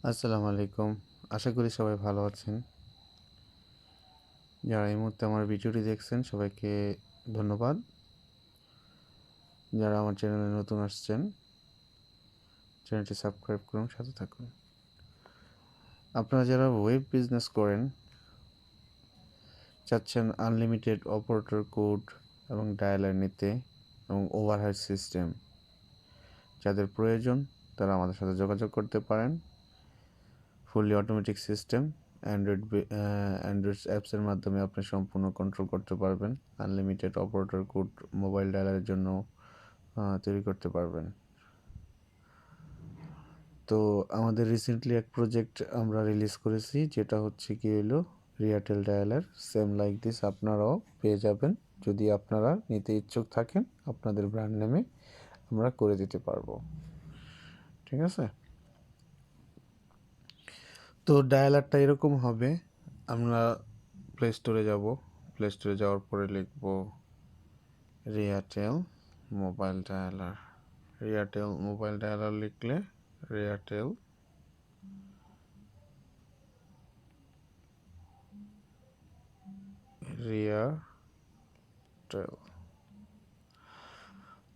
আসসালামু আলাইকুম। আশা করি সবাই ভালো আছেন। যারা এই মুহূর্তে আমার ভিডিওটি দেখছেন সবাইকে ধন্যবাদ। যারা আমার চ্যানেলে নতুন আসছেন চ্যানেলটি সাবস্ক্রাইব করুন, সাথে থাকুন। আপনারা যারা ওয়েব বিজনেস করেন, চাচ্ছেন আনলিমিটেড অপারেটর কোড এবং ডায়ালার নিতে এবং ওভারহেড সিস্টেম, যাদের প্রয়োজন তারা আমাদের সাথে যোগাযোগ করতে পারেন। ফুললি অটোমেটিক সিস্টেম অ্যান্ড্রয়েড অ্যাপসের মাধ্যমে আপনি সম্পূর্ণ কন্ট্রোল করতে পারবেন। আনলিমিটেড অপারেটর কোড মোবাইল ডায়ালারের জন্য তৈরি করতে পারবেন। তো আমাদের রিসেন্টলি এক প্রজেক্ট আমরা রিলিজ করেছি, যেটা হচ্ছে কি হলো Airtel dialler. Same like this আপনারাও পেয়ে যাবেন। যদি আপনারা নিতে ইচ্ছুক থাকেন, আপনাদের ব্র্যান্ড নেমে আমরা করে দিতে পারবো। ঠিক আছে? তো ডায়ালারটা এরকম হবে, আমরা প্লে স্টোরে যাব। প্লে স্টোরে যাওয়ার পরে লিখব Airtel mobile dialer. Airtel mobile dialer লিখলে এয়ারটেল এয়ারটেল,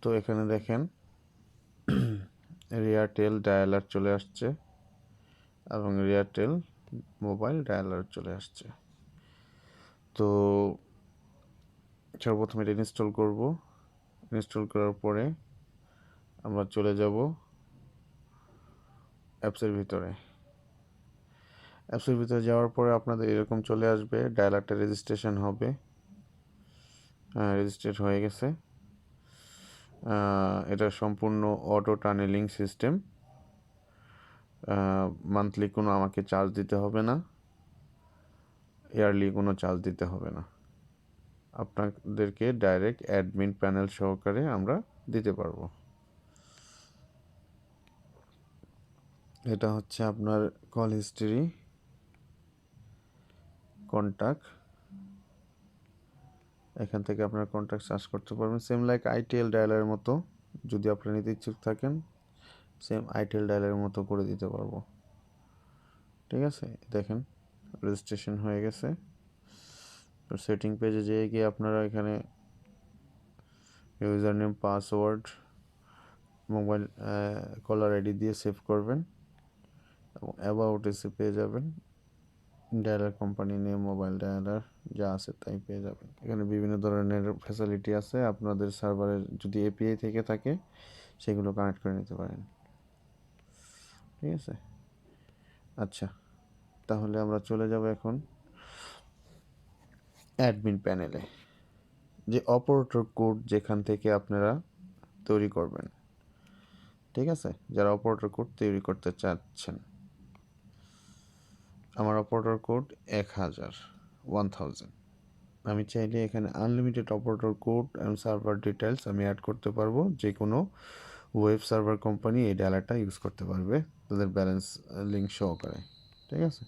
তো এখানে দেখেন এয়ারটেল ডায়ালার চলে আসছে এবং এয়ারটেল মোবাইল ডায়ালার চলে আসছে। তো সর্বপ্রথম এটা ইনস্টল করব। ইনস্টল করার পরে আমরা চলে যাব অ্যাপসের ভিতরে। অ্যাপসের ভিতরে যাওয়ার পরে আপনাদের এরকম চলে আসবে, ডায়ালারটা রেজিস্ট্রেশন হবে। রেজিস্ট্রেট হয়ে গেছে। এটা সম্পূর্ণ অটো টানেলিং সিস্টেম। মান্থলি কোনো আমাকে চার্জ দিতে হবে না, ইয়ারলি কোনো চার্জ দিতে হবে না। আপনাদেরকে ডাইরেক্ট অ্যাডমিন প্যানেল সহকারে আমরা দিতে পারবো। এটা হচ্ছে আপনার কল হিস্ট্রি, কন্ট্যাক্ট। এখান থেকে আপনার কন্ট্যাক্ট সার্চ করতে পারবেন, সেম লাইক আইটিএল ডায়ালের মতো। যদি আপনারা নিতে ইচ্ছুক থাকেন, সেম আইটিএল ডায়ালের মতো করে দিতে পারবো। ঠিক আছে? দেখেন রেজিস্ট্রেশন হয়ে গেছে। তো সেটিং পেজে যেয়ে গিয়ে আপনারা এখানে user name, password, mobile caller ID দিয়ে সেভ করবেন এবং অ্যাবাউট এসে পেয়ে যাবেন dialler company name, mobile dialer যা আছে তাই পেয়ে যাবেন। এখানে বিভিন্ন ধরনের ফ্যাসিলিটি আছে। আপনাদের সার্ভারের যদি এপিআই থেকে থাকে সেগুলো কানেক্ট করে নিতে পারেন। ঠিক আছে? আচ্ছা, তাহলে আমরা চলে যাব এখন অ্যাডমিন প্যানেলে। যে অপারেটর কোড যেখান থেকে আপনারা তৈরি করবেন, ঠিক আছে, যারা অপারেটর কোড তৈরি করতে চাচ্ছেন। আমার অপারেটর কোড 1000। আমি চাইলে এখানে unlimited operator code and server details আমি অ্যাড করতে পারবো। যে কোনো ওয়েব সার্ভার কোম্পানি এই ডায়ালারটা ইউজ করতে পারবে তাদের ব্যালেন্স লিঙ্ক সহকারে। ঠিক আছে?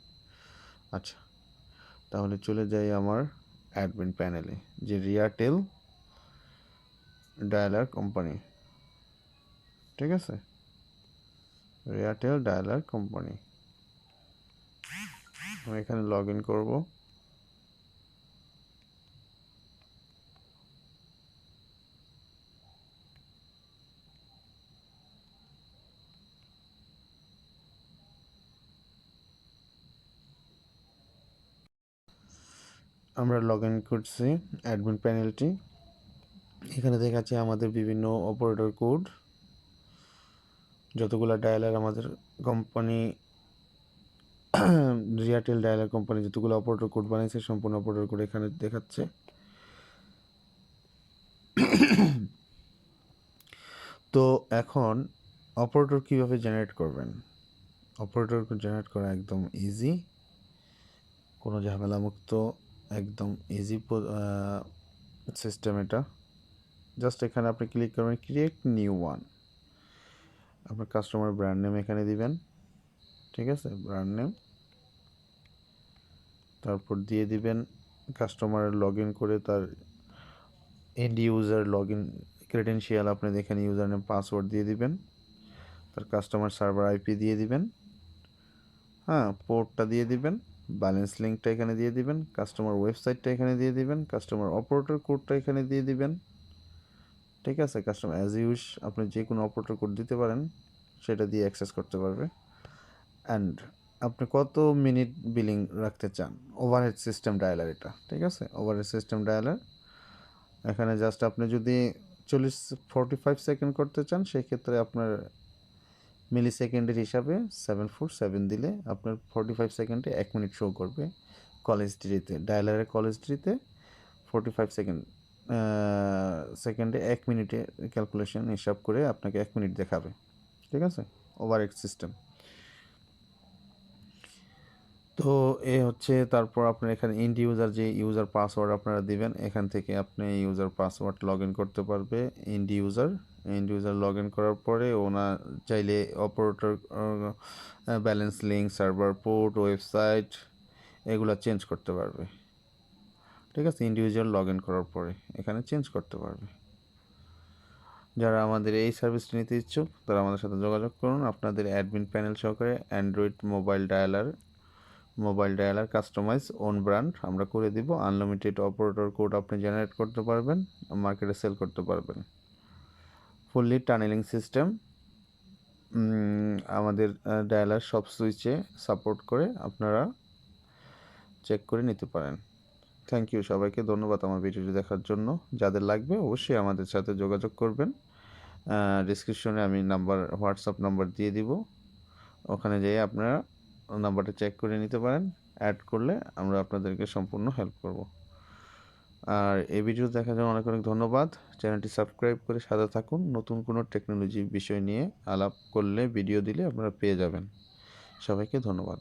আচ্ছা, তাহলে চলে যাই আমার অ্যাডমিন প্যানেলে, যে এয়ারটেল ডায়ালার কোম্পানি। ঠিক আছে? এয়ারটেল ডায়ালার কোম্পানি, আমি এখানে লগ ইন করবো। আমরা লগ ইন করছি অ্যাডমিন প্যানেলটি। এখানে দেখাচ্ছে আমাদের বিভিন্ন অপারেটর কোড, যতগুলো ডায়ালার আমাদের কোম্পানি এয়ারটেল ডায়ালার কোম্পানি যতগুলো অপারেটর কোড বানিয়েছে সম্পূর্ণ অপারেটর কোড এখানে দেখাচ্ছে। তো এখন অপারেটর কীভাবে জেনারেট করবেন? অপারেটর জেনারেট করা একদম ইজি, কোনো ঝামেলামুক্ত, একদম ইজি সিস্টেম এটা। জাস্ট এখানে আপনি ক্লিক করবেন ক্রিয়েট নিউ ওয়ান। আপনার কাস্টমার ব্র্যান্ড নেম এখানে দিবেন। ঠিক আছে? ব্র্যান্ড নেম, তারপর দিয়ে দিবেন কাস্টমার লগ ইন করে তার and user log in credential, আপনি এখানে ইউজার নেম পাসওয়ার্ড দিয়ে দিবেন। তার কাস্টমার সার্ভার আইপি দিয়ে দিবেন। হ্যাঁ, পোর্টটা দিয়ে দিবেন, ব্যালেন্স লিঙ্কটা এখানে দিয়ে দিবেন, কাস্টমার ওয়েবসাইটটা এখানে দিয়ে দিবেন, কাস্টমার অপারেটর কোডটা এখানে দিয়ে দিবেন। ঠিক আছে, কাস্টমার অ্যাজ ইউজ আপনি যে কোনো অপারেটর কোড দিতে পারেন, সেটা দিয়ে অ্যাক্সেস করতে পারবে। অ্যান্ড আপনি কত মিনিট বিলিং রাখতে চান, ওভারহেড সিস্টেম ডায়ালার এটা। ঠিক আছে, ওভারহেড সিস্টেম ডায়ালার এখানে জাস্ট আপনি যদি 45 সেকেন্ড করতে চান, সেক্ষেত্রে আপনার মিলি সেকেন্ডের হিসাবে 747 দিলে আপনার 45 সেকেন্ডে 1 মিনিট শো করবে কল হিস্ট্রিতে, ডায়ালারের কল হিস্ট্রিতে 45 সেকেন্ডে 1 মিনিটে ক্যালকুলেশন হিসাব করে আপনাকে 1 মিনিট দেখাবে। ঠিক আছে, ওভারহেড সিস্টেম। তো এ হচ্ছে, তারপর আপনার এখানে ইন্ড ইউজার, যে ইউজার পাসওয়ার্ড আপনারা দিবেন, এখান থেকে আপনি ইউজার পাসওয়ার্ড লগ ইন করতে পারবে। ইন্ড ইউজার লগ ইন করার পরে ওনা চাইলে operator balance link, server port, website এগুলো চেঞ্জ করতে পারবে। ঠিক আছে, ইন্ডিভিজুয়াল লগ ইন করার পরে এখানে চেঞ্জ করতে পারবে। যারা আমাদের এই সার্ভিসটি নিতে ইচ্ছুক তারা আমাদের সাথে যোগাযোগ করুন। আপনাদের অ্যাডমিন প্যানেল সহকারে Android mobile dialer customize own brand আমরা করে দিব। আনলিমিটেড অপারেটর কোড আপনি জেনারেট করতে পারবেন, মার্কেটে সেল করতে পারবেন। ফুললি টানেলিং সিস্টেম আমাদের ডায়ালার সব সুইচে সাপোর্ট করে, আপনারা চেক করে নিতে পারেন। থ্যাংক ইউ, সবাইকে ধন্যবাদ আমার ভিডিওটি দেখার জন্য। যাদের লাগবে অবশ্যই আমাদের সাথে যোগাযোগ করবেন। ডিসক্রিপশনে আমি হোয়াটসঅ্যাপ নাম্বার দিয়ে দিব, ওখানে যেয়ে আপনারা নাম্বারটা চেক করে নিতে পারেন। অ্যাড করলে আমরা আপনাদেরকে সম্পূর্ণ হেল্প করব। আর এই ভিডিও দেখার জন্য অনেক অনেক ধন্যবাদ। চ্যানেলটি সাবস্ক্রাইব করে সাথে থাকুন। নতুন কোনো টেকনোলজি বিষয় নিয়ে আলাপ করলে, ভিডিও দিলে আপনারা পেয়ে যাবেন। সবাইকে ধন্যবাদ।